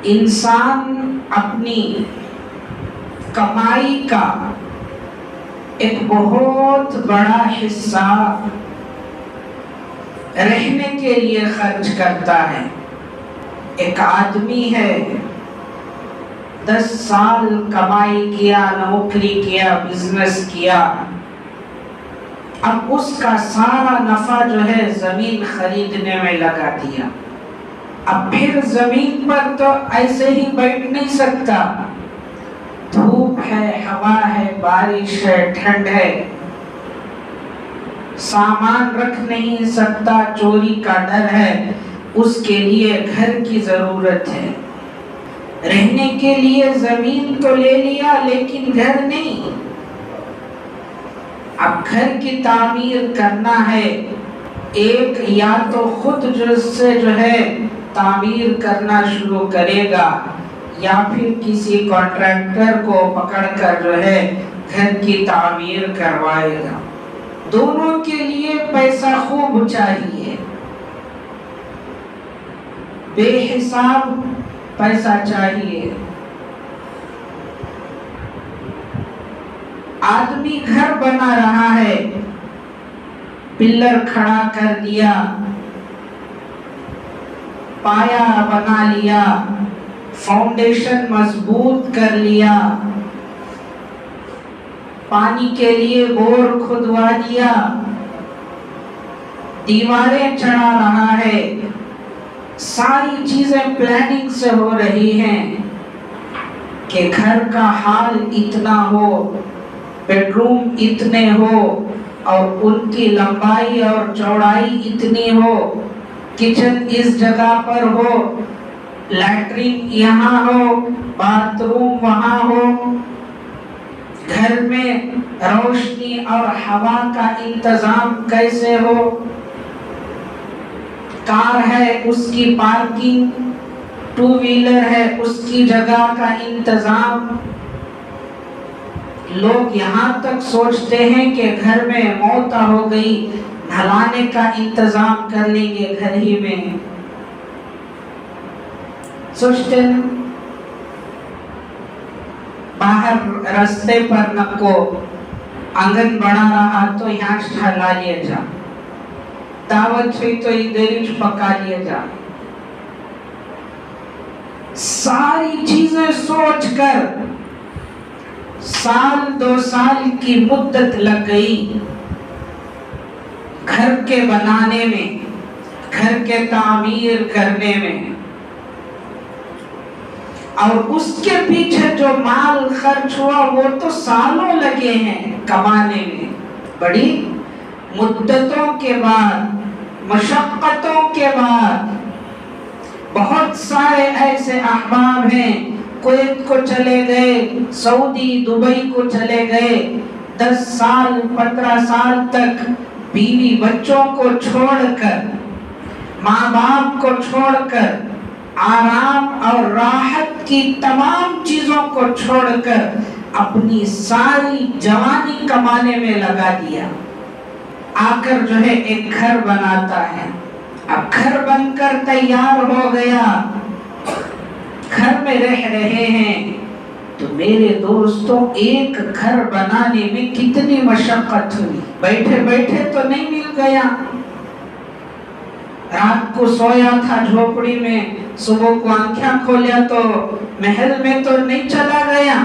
इंसान अपनी कमाई का एक बहुत बड़ा हिस्सा रहने के लिए खर्च करता है। एक आदमी है, 10 साल कमाई किया, नौकरी किया, बिजनेस किया, अब उसका सारा नफा जो है जमीन खरीदने में लगा दिया। अब फिर जमीन पर तो ऐसे ही बैठ नहीं सकता, धूप है, हवा है, बारिश है, ठंड है, सामान रख नहीं सकता, चोरी का डर है, उसके लिए घर की जरूरत है। रहने के लिए जमीन तो ले लिया लेकिन घर नहीं। अब घर की तामीर करना है, एक या तो खुद जो है तामीर करना शुरू करेगा या फिर किसी कॉन्ट्रैक्टर को पकड़कर जो है घर की तामीर करवाएगा। दोनों के लिए पैसा खूब चाहिए, बेहिसाब पैसा चाहिए। आदमी घर बना रहा है, पिलर खड़ा कर दिया, पाया बना लिया, फाउंडेशन मजबूत कर लिया, पानी के लिए बोर खुदवा दिया, दीवारें चढ़ा रहा है, सारी चीजें प्लानिंग से हो रही हैं कि घर का हाल इतना हो, बेडरूम इतने हो और उनकी लंबाई और चौड़ाई इतनी हो, किचन इस जगह पर हो, लैट्रिन यहाँ हो, बाथरूम वहाँ हो, घर में रोशनी और हवा का इंतजाम कैसे हो, कार है उसकी पार्किंग, टू व्हीलर है उसकी जगह का इंतजाम। लोग यहाँ तक सोचते हैं कि घर में मौत हो गई, नहलाने का इंतजाम कर लेंगे घर ही में, सोचते हैं। बाहर रास्ते पर नको आंगन बना रहा तो यहाँ ठहरा लिए जा, दावत हुई तो इधर ही पका लिए जा। सारी चीजें सोचकर साल 2 साल की मुद्दत लग गई घर के बनाने में, घर के तामीर करने में, और उसके पीछे जो माल खर्च हुआ वो तो सालों लगे हैं कमाने में। बड़ी मुद्दतों के बाद, मशक्कतों के बाद, बहुत सारे ऐसे अहबाब हैं, कुवैत को चले गए, सऊदी दुबई को चले गए, 10 साल 15 साल तक बीवी बच्चों को छोड़कर, माँ बाप को छोड़कर, आराम और राहत की तमाम चीजों को छोड़कर अपनी सारी जवानी कमाने में लगा दिया। आकर जो है एक घर बनाता है। अब घर बनकर तैयार हो गया, घर में रह रहे हैं, तो मेरे दोस्तों एक घर बनाने में कितनी मशक्कत हुई। बैठे बैठे तो नहीं मिल गया, रात को सोया था झोपड़ी में, सुबह को आंखें खोलिया तो महल में तो नहीं चला गया,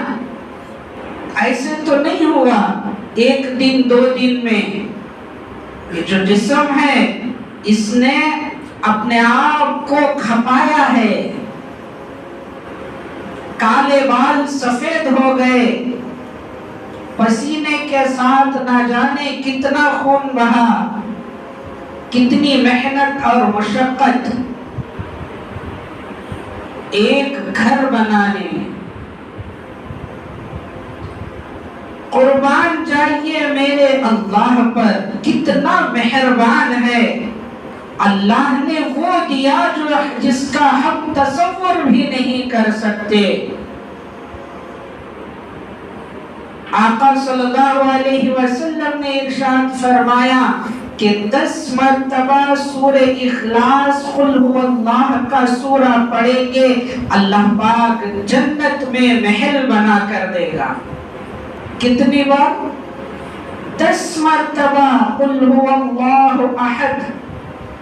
ऐसे तो नहीं हुआ। 1 दिन 2 दिन में ये जो जिस्म है इसने अपने आप को खपाया है, काले बाल सफेद हो गए, पसीने के साथ ना जाने कितना खून बहा, कितनी मेहनत और मशक्कत एक घर बनाने में। कुर्बान जाइए मेरे अल्लाह पर, कितना मेहरबान है। अल्लाह ने वो दिया जो जिसका हम तसव्वुर भी नहीं कर सकते। आका सल्लल्लाहु अलैहि वसल्लम ने इरशाद फरमाया कि 10 मरतबा सूरे इखलास कुल हुवल्लाह का सूरा पढ़ेंगे, अल्लाह पाक जन्नत में महल बना कर देगा। कितनी बार? 10 मरतबा कुल हुवल्लाहु अहद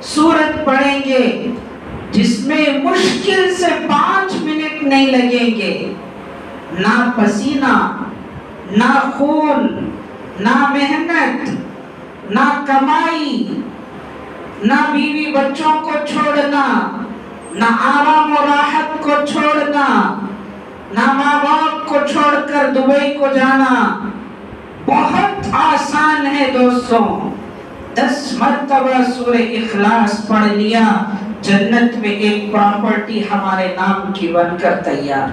सूरत पढ़ेंगे, जिसमें मुश्किल से 5 मिनट नहीं लगेंगे। ना पसीना, ना खून, ना मेहनत, ना कमाई, ना बीवी बच्चों को छोड़ना, ना आराम और राहत को छोड़ना, ना माँ बाप को छोड़कर दुबई को जाना। बहुत आसान है दोस्तों। 10 मरतबा सूरे इखलास पढ़ लिया, जन्नत में एक प्रॉपर्टी हमारे नाम की बनकर तैयार।